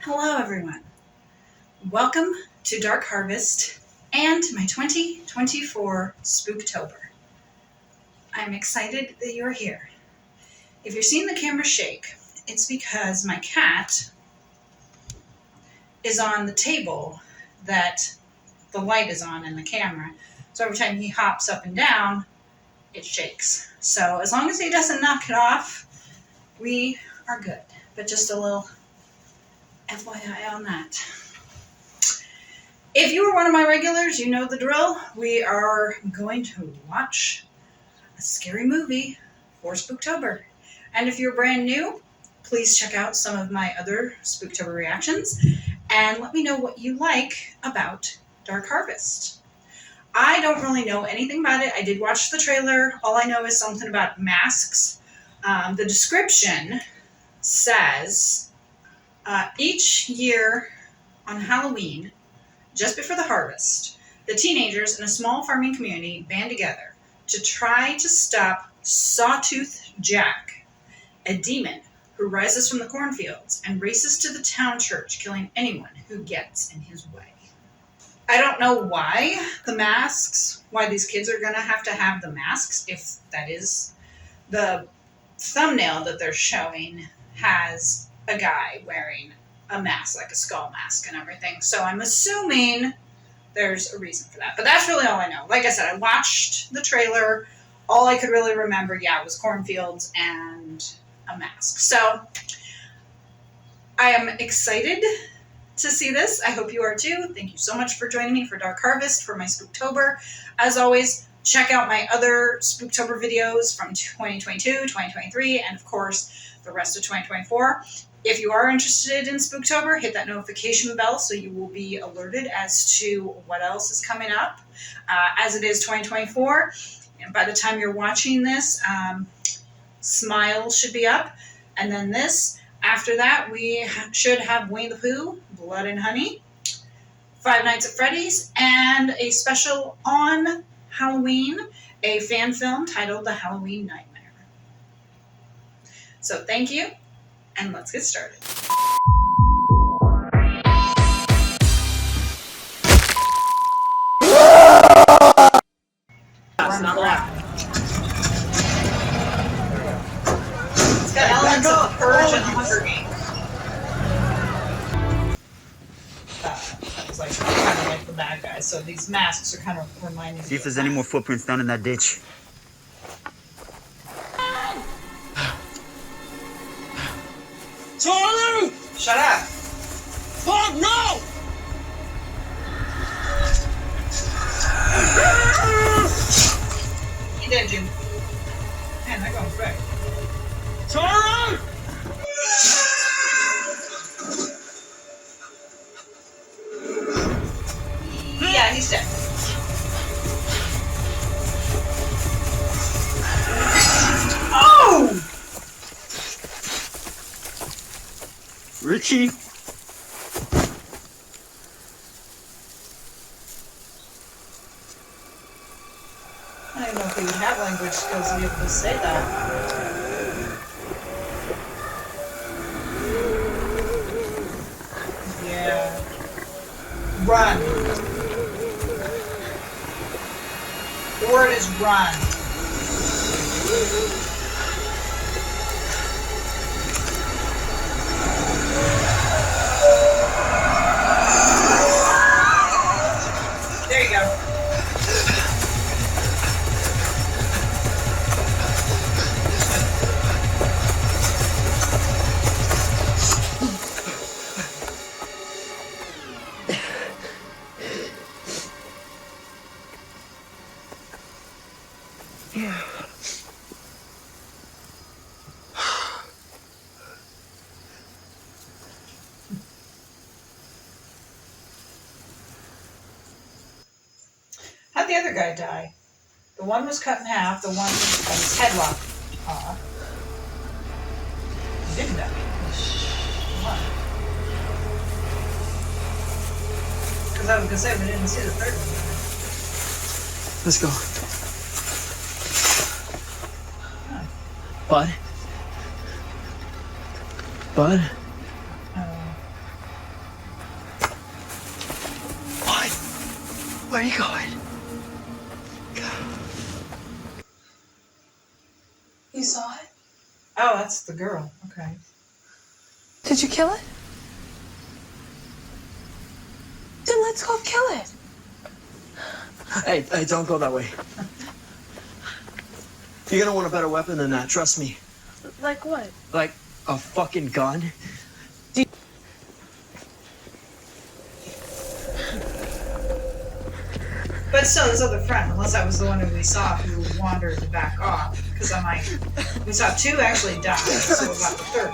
Hello everyone. Welcome to Dark Harvest and my 2024 Spooktober. I'm excited that you're here. If you're seeing the camera shake, it's because my cat is on the table that the light is on in the camera. So every time he hops up and down, it shakes. So as long as he doesn't knock it off, we are good. But just a little FYI on that. If you are one of my regulars, you know the drill. We are going to watch a scary movie for Spooktober. And if you're brand new, please check out some of my other Spooktober reactions and let me know what you like about Dark Harvest. I don't really know anything about it. I did watch the trailer. All I know is something about masks. The description says each year on Halloween, just before the harvest, the teenagers in a small farming community band together to try to stop Sawtooth Jack, a demon who rises from the cornfields and races to the town church, killing anyone who gets in his way. I don't know why these kids are going to have the masks, if that is the thumbnail that they're showing has a guy wearing a mask, like a skull mask and everything. So I'm assuming there's a reason for that. But that's really all I know. Like I said, I watched the trailer. All I could really remember, was cornfields and a mask. So I am excited to see this. I hope you are too. Thank you so much for joining me for Dark Harvest for my Spooktober. As always, check out my other Spooktober videos from 2022, 2023, and of course, the rest of 2024. If you are interested in Spooktober, hit that notification bell so you will be alerted as to what else is coming up. As it is 2024, and by the time you're watching this, Smile should be up. And then after that, we should have Winnie the Pooh, Blood and Honey, Five Nights at Freddy's, and a special on Halloween, a fan film titled The Halloween Nightmare. So thank you, and let's get started. That's not right. It's got elements of The Purge and The Hunger Games. That was like kind of like the bad guys. So these masks are kind of reminding me. See if there's any more footprints down in that ditch. Charlie! Shut up! Fuck no! You did, Jim. Man, that goes quick. Charlie! Yeah, he's dead. Oh! Richie? I don't know if he would have language skills to be able to say that. Yeah. Run. The word is run. There you go. How'd the other guy die? The one was cut in half, the one had his head lopped off. He didn't die. Why? Because I was going to say, we didn't see the third one. Let's go. Huh. Bud? Bud? Where are you going? You saw it? Oh, that's the girl. Okay. Did you kill it? Then let's go kill it. Hey, don't go that way. You're gonna want a better weapon than that, trust me. Like what? Like a fucking gun. But still, this other friend, unless that was the one who we saw who wandered to back off. Because I'm like, we saw two actually die, so what about the third?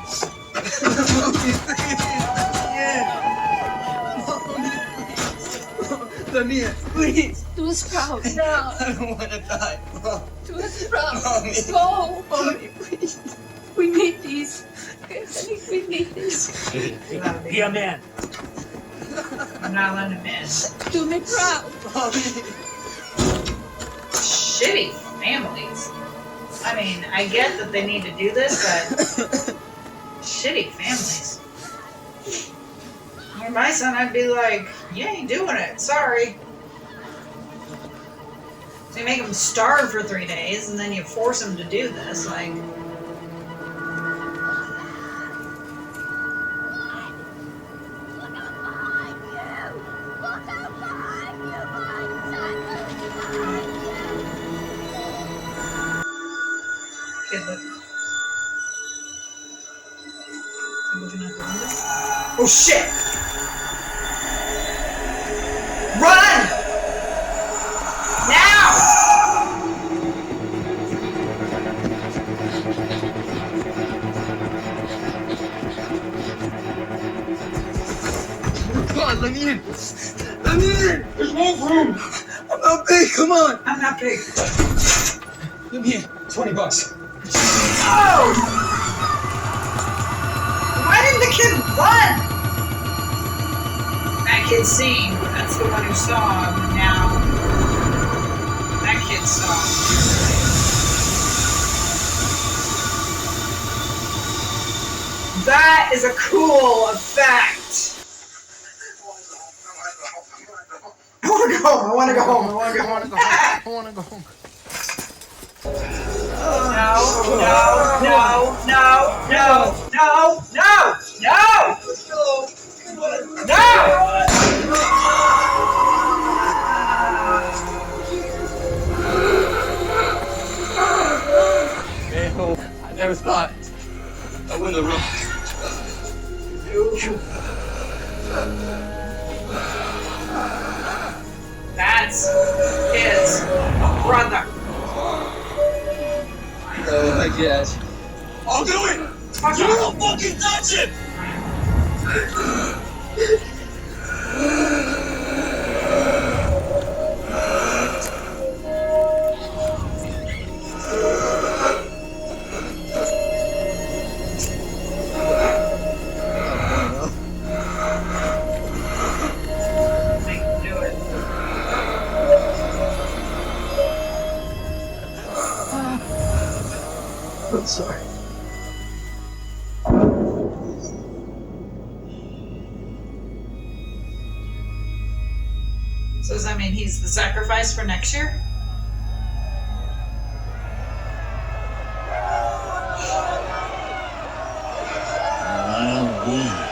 Lamia, please. Do us proud now. I don't want to die. Do us proud. Mommy. Go. Mommy, please. We need these. We need these. Be a man. I'm not letting him in. Do me proud. Mommy. Shitty families. I mean, I get that they need to do this, but shitty families. For my son, I'd be like, you ain't doing it. Sorry. So you make him starve for 3 days, and then you force him to do this. Like, kid, look. Looking out the window. Oh shit! Run! Now! Come on, Lamia. Lamia. There's no room. I'm not big, come on. I'm not big. Lamia, $20. Oh! Why didn't the kid run? That kid's seen. That's the one who saw him, and now that kid saw him. That is a cool effect. I want to go home. I want to go home. I want to go home. I want to go home. No, no, no, no, no, no, no, no! No! I never thought I wouldn't have run. That's his brother. Oh, I guess. I'll do it! Fuck You off. don't fucking touch it! Make him do it. I'm sorry. So does that mean he's the sacrifice for next year?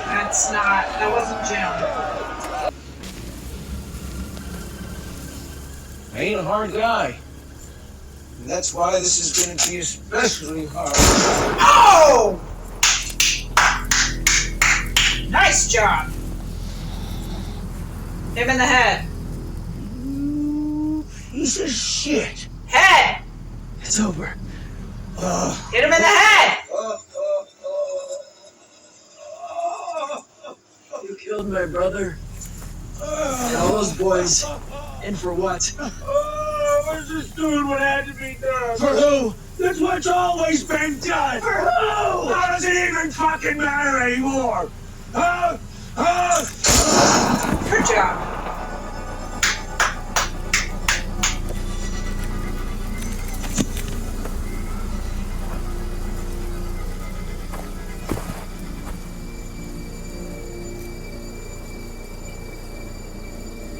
That's not, that wasn't Jim. I ain't a hard guy. And that's why this is gonna be especially hard. Oh! Nice job. Hit him in the head. You piece of shit. Head! It's over. Hit him in the head! You killed my brother. And all those boys. And for what? I was just doing what had to be done. For who? That's what's always been done. For who? How does it even fucking matter anymore? Good job.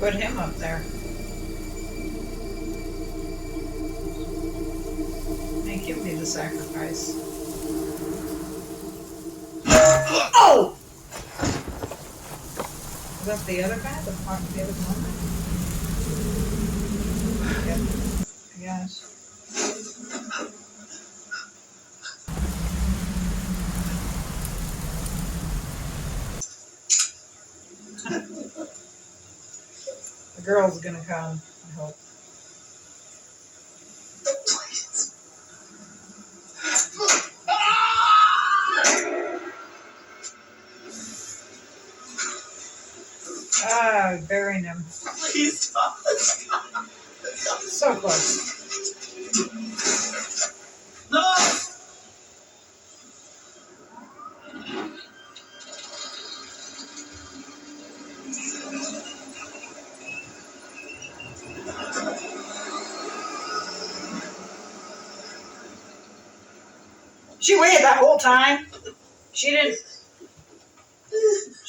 Put him up there. the sacrifice. Oh! Is that the other guy? The other one? Yep. I guess. The girl's gonna come, I hope. Ah, burying him. Please stop. So close. No! She waited that whole time. She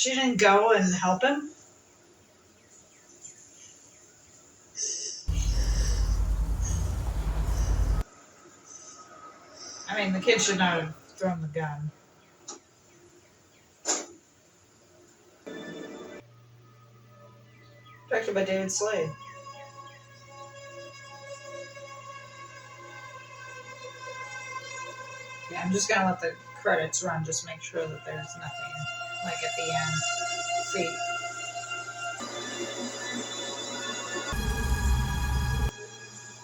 didn't go and help him. I mean, the kid should not have thrown the gun. Directed by David Slade. Yeah, I'm just gonna let the credits run, just make sure that there's nothing like at the end. See.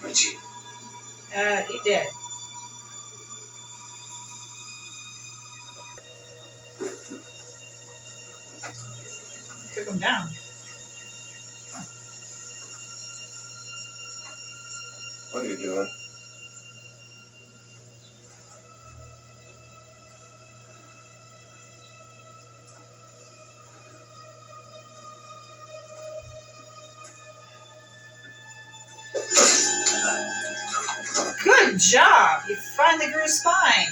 Richie. He did. Took him down. What are you doing? Good job! You finally grew a spine.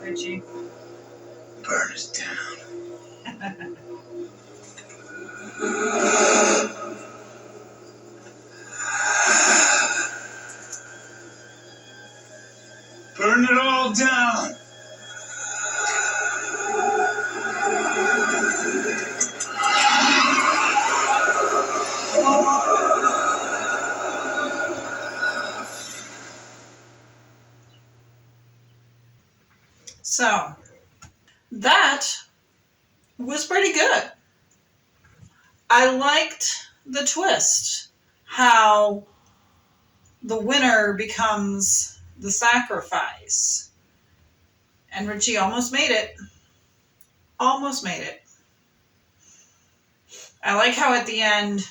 Richie. Burn us down. Burn it all down. So, that was pretty good. I liked the twist. How the winner becomes the sacrifice. And Richie almost made it. Almost made it. I like how at the end,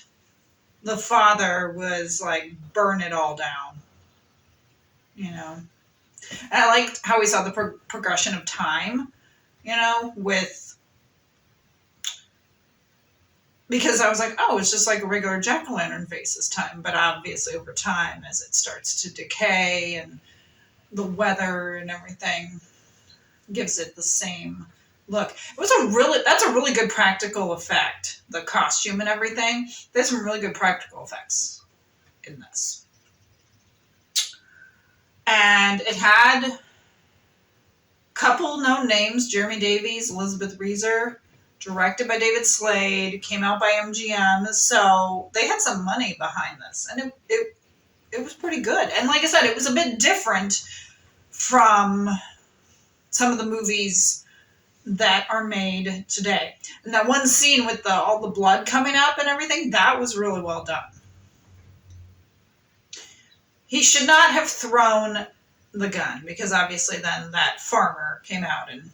the father was like, burn it all down. You know? And I liked how we saw the progression of time, you know, because I was like, oh, it's just like a regular jack-o'-lantern face this time. But obviously over time, as it starts to decay and the weather and everything gives it the same look. That's a really good practical effect. The costume and everything. There's some really good practical effects in this. And it had a couple known names, Jeremy Davies, Elizabeth Reeser, directed by David Slade, came out by MGM. So they had some money behind this. And it was pretty good. And like I said, it was a bit different from some of the movies that are made today. And that one scene with all the blood coming up and everything, that was really well done. He should not have thrown the gun, because obviously then that farmer came out and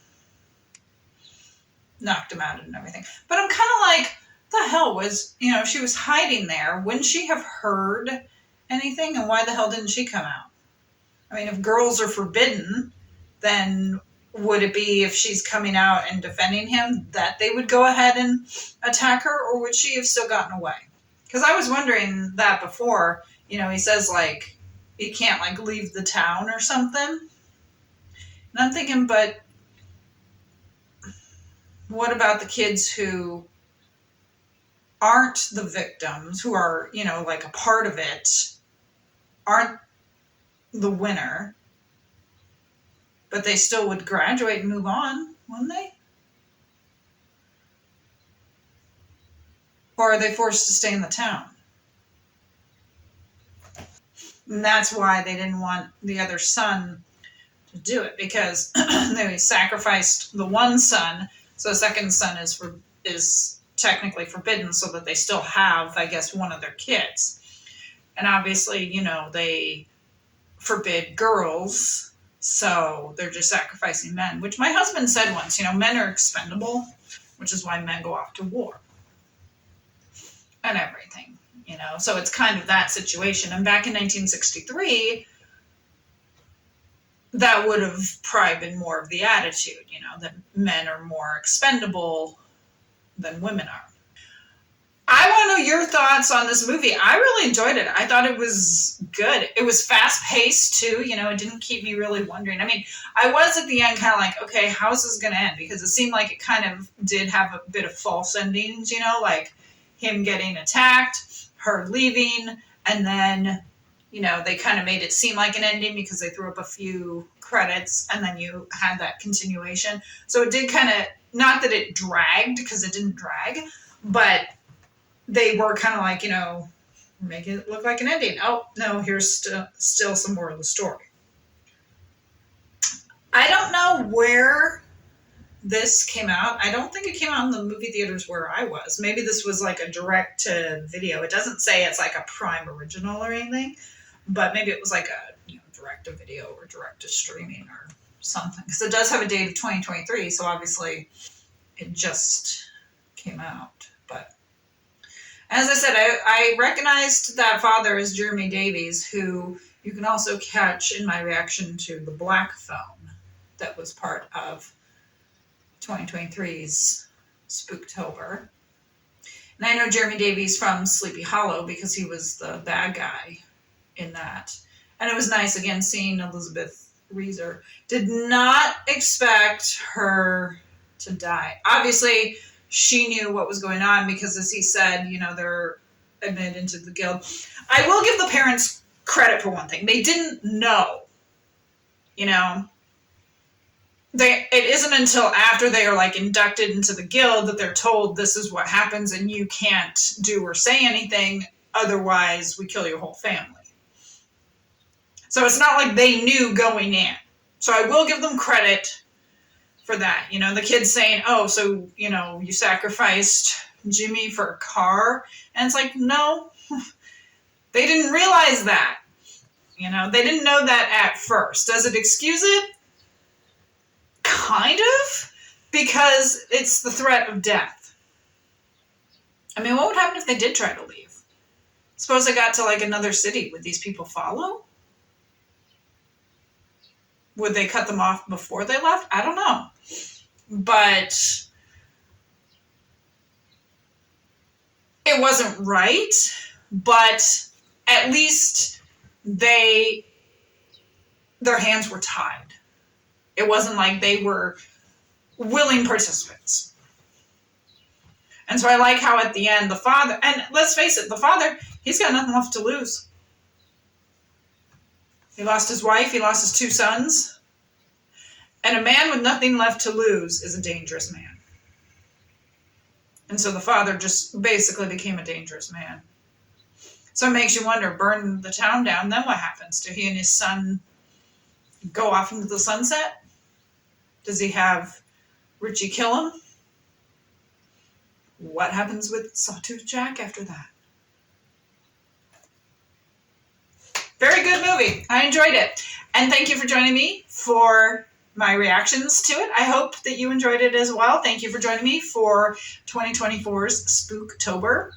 knocked him out and everything. But I'm kind of like, the hell was, she was hiding there. Wouldn't she have heard anything? And why the hell didn't she come out? I mean, if girls are forbidden, then would it be, if she's coming out and defending him, that they would go ahead and attack her? Or would she have still gotten away? Because I was wondering that before. He says, like, you can't, like, leave the town or something. And I'm thinking, but What about the kids who aren't the victims, who are, like a part of it, aren't the winner, but they still would graduate and move on, wouldn't they? Or are they forced to stay in the town? And that's why they didn't want the other son to do it, because they sacrificed the one son, so the second son is technically forbidden, so that they still have, I guess, one of their kids. And obviously, they forbid girls, so they're just sacrificing men, which my husband said once, men are expendable, which is why men go off to war and everything, so it's kind of that situation. And back in 1963, that would have probably been more of the attitude, that men are more expendable than women are. I want to know your thoughts on this movie. I really enjoyed it. I thought it was good. It was fast paced too. It didn't keep me really wondering. I mean, I was at the end kind of like, okay, how is this going to end? Because it seemed like it kind of did have a bit of false endings, like him getting attacked, her leaving, and then, they kind of made it seem like an ending because they threw up a few credits and then you had that continuation. So it did kind of, not that it dragged, because it didn't drag, but they were kind of like, making it look like an ending. Oh, no, here's still some more of the story. I don't know where this came out. I don't think it came out in the movie theaters where I was. Maybe this was like a direct to video. It doesn't say it's like a Prime original or anything, but maybe it was like a direct to video or direct to streaming or something. Because it does have a date of 2023, so obviously it just came out. But as I said, I recognized that father as Jeremy Davies, who you can also catch in my reaction to the Black Phone that was part of 2023's Spooktober. And I know Jeremy Davies from Sleepy Hollow because he was the bad guy in that. And it was nice, again, seeing Elizabeth Reeser. Did not expect her to die. Obviously, she knew what was going on because, as he said, they're admitted into the guild. I will give the parents credit for one thing. They didn't know, it isn't until after they are like inducted into the guild that they're told this is what happens and you can't do or say anything, otherwise we kill your whole family. So it's not like they knew going in. So I will give them credit for that. The kids saying, oh, so, you sacrificed Jimmy for a car. And it's like, no, they didn't realize that. They didn't know that at first. Does it excuse it? Kind of, because it's the threat of death. I mean, what would happen if they did try to leave? Suppose they got to like another city. Would these people follow? Would they cut them off before they left? I don't know. But it wasn't right. But at least their hands were tied. It wasn't like they were willing participants. And so I like how at the end the father, and let's face it, the father, he's got nothing left to lose. He lost his wife, he lost his two sons. And a man with nothing left to lose is a dangerous man. And so the father just basically became a dangerous man. So it makes you wonder, burn the town down, then what happens? Do he and his son go off into the sunset? Does he have Richie kill him? What happens with Sawtooth Jack after that? Very good movie. I enjoyed it. And thank you for joining me for my reactions to it. I hope that you enjoyed it as well. Thank you for joining me for 2024's Spooktober,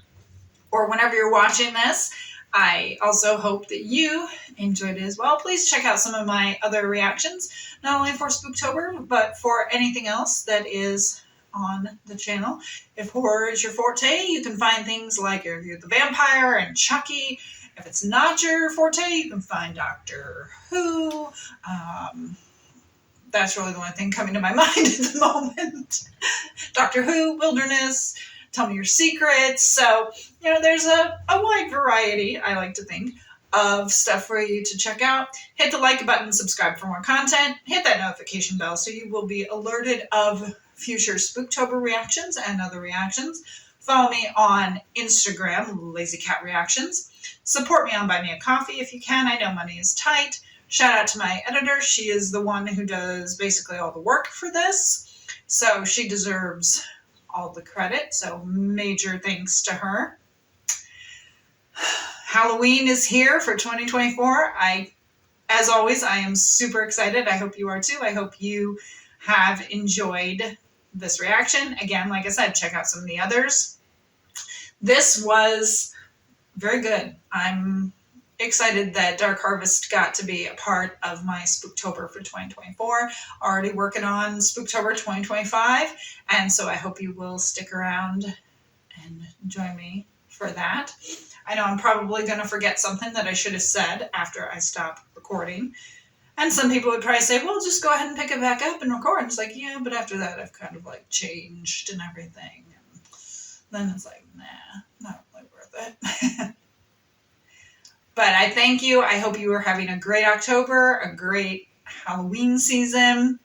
or whenever you're watching this. I also hope that you enjoyed it as well. Please check out some of my other reactions, not only for Spooktober, but for anything else that is on the channel. If horror is your forte, you can find things like You're the Vampire and Chucky. If it's not your forte, you can find Doctor Who, That's really the only thing coming to my mind at the moment. Doctor Who, Wilderness, Tell Me Your Secrets. So, there's a wide variety, I like to think, of stuff for you to check out. Hit the like button, subscribe for more content, hit that notification bell so you will be alerted of future Spooktober reactions and other reactions. Follow me on Instagram, Lazy Cat Reactions. Support me on Buy Me a Coffee if you can. I know money is tight. Shout out to my editor. She is the one who does basically all the work for this. So she deserves all the credit. So major thanks to her. Halloween is here for 2024. As always, I am super excited. I hope you are too. I hope you have enjoyed this reaction. Again, like I said, check out some of the others. This was very good. I'm excited that Dark Harvest got to be a part of my Spooktober for 2024. Already working on Spooktober 2025. And so I hope you will stick around and join me for that. I know I'm probably going to forget something that I should have said after I stop recording. And some people would probably say, well, just go ahead and pick it back up and record. And it's like, yeah, but after that, I've kind of like changed and everything. And then it's like, nah, not really worth it. But I thank you. I hope you are having a great October, a great Halloween season.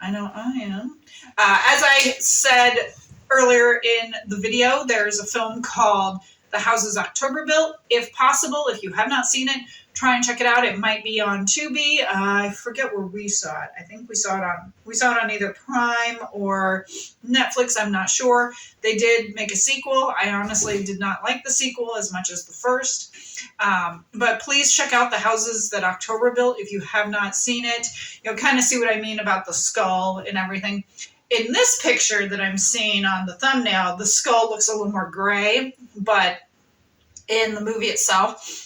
I know I am. As I said earlier in the video, there's a film called The Houses October Built. If possible, if you have not seen it, try and check it out. It might be on Tubi. I forget where we saw it. I think we saw it on either Prime or Netflix. I'm not sure. They did make a sequel. I honestly did not like the sequel as much as the first. But please check out The Houses That October Built if you have not seen it. You'll kind of see what I mean about the skull and everything. In this picture that I'm seeing on the thumbnail, the skull looks a little more gray, but in the movie itself,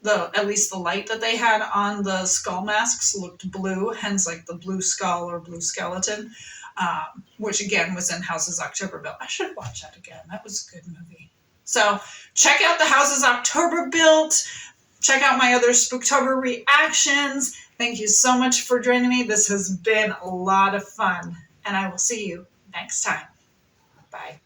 at least the light that they had on the skull masks looked blue, hence like the blue skull or blue skeleton, which again was in Houses October Built. I should watch that again. That was a good movie. So check out The Houses October Built. Check out my other Spooktober reactions. Thank you so much for joining me. This has been a lot of fun. And I will see you next time. Bye.